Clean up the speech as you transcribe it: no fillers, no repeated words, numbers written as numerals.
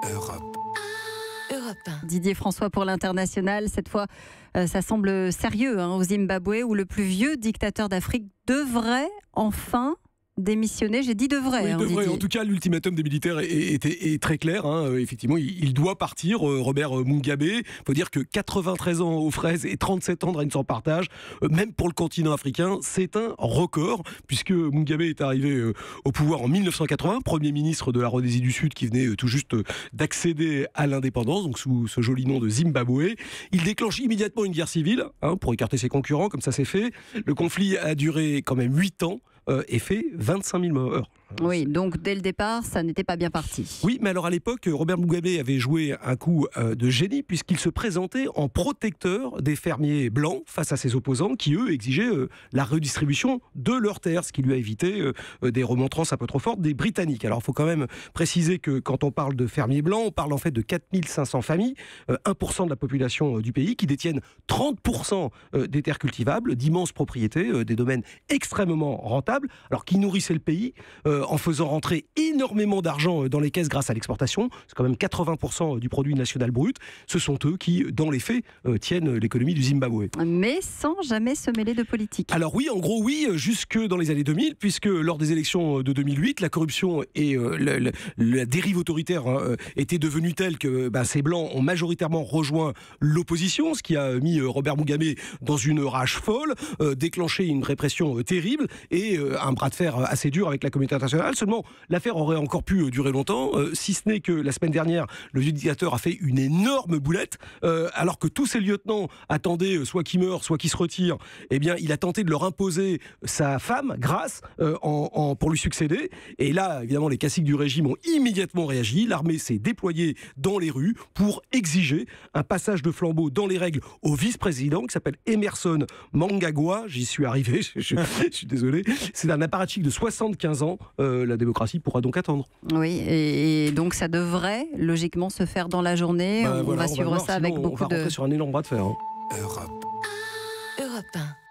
Europe. Didier François pour l'international. Cette fois, ça semble sérieux au Zimbabwe, où le plus vieux dictateur d'Afrique devrait enfin démissionner. J'ai dit devrait. Oui, devrait. Didier. En tout cas, l'ultimatum des militaires est très clair. Effectivement, il doit partir. Robert Mugabe. Il faut dire que 93 ans aux fraises et 37 ans de règne sans partage, même pour le continent africain, c'est un record, puisque Mugabe est arrivé au pouvoir en 1980, Premier ministre de la Rhodésie du Sud, qui venait tout juste d'accéder à l'indépendance, donc sous ce joli nom de Zimbabwe. Il déclenche immédiatement une guerre civile pour écarter ses concurrents, comme ça c'est fait. Le conflit a duré quand même 8 ans. Et fait 25 000 morts. Oui, donc dès le départ, ça n'était pas bien parti. Oui, mais alors à l'époque, Robert Mugabe avait joué un coup de génie, puisqu'il se présentait en protecteur des fermiers blancs face à ses opposants qui, eux, exigeaient la redistribution de leurs terres, ce qui lui a évité des remontrances un peu trop fortes des Britanniques. Alors il faut quand même préciser que quand on parle de fermiers blancs, on parle en fait de 4 500 familles, 1% de la population du pays, qui détiennent 30% des terres cultivables, d'immenses propriétés, des domaines extrêmement rentables, alors qui nourrissaient le pays en faisant rentrer énormément d'argent dans les caisses grâce à l'exportation. C'est quand même 80% du produit national brut. Ce sont eux qui, dans les faits, tiennent l'économie du Zimbabwe. Mais sans jamais se mêler de politique. Alors oui, en gros oui, jusque dans les années 2000, puisque lors des élections de 2008, la corruption et la dérive autoritaire étaient devenues telles que ces Blancs ont majoritairement rejoint l'opposition, ce qui a mis Robert Mugabe dans une rage folle, déclenché une répression terrible et un bras de fer assez dur avec la communauté internationale. Seulement, l'affaire aurait encore pu durer longtemps, si ce n'est que la semaine dernière, le vieux dictateur a fait une énorme boulette, alors que tous ses lieutenants attendaient soit qu'il meure, soit qu'il se retire. Eh bien, il a tenté de leur imposer sa femme, Grace, pour lui succéder. Et là, évidemment, les caciques du régime ont immédiatement réagi. L'armée s'est déployée dans les rues pour exiger un passage de flambeau dans les règles au vice-président qui s'appelle Emerson Mnangagwa. J'y suis arrivé, je suis désolé. C'est un apparatchik de 75 ans. La démocratie pourra donc attendre. Oui, et donc ça devrait logiquement se faire dans la journée. On va suivre ça avec beaucoup de... On va rentrer sur un énorme bras de fer. Europe. Europe 1.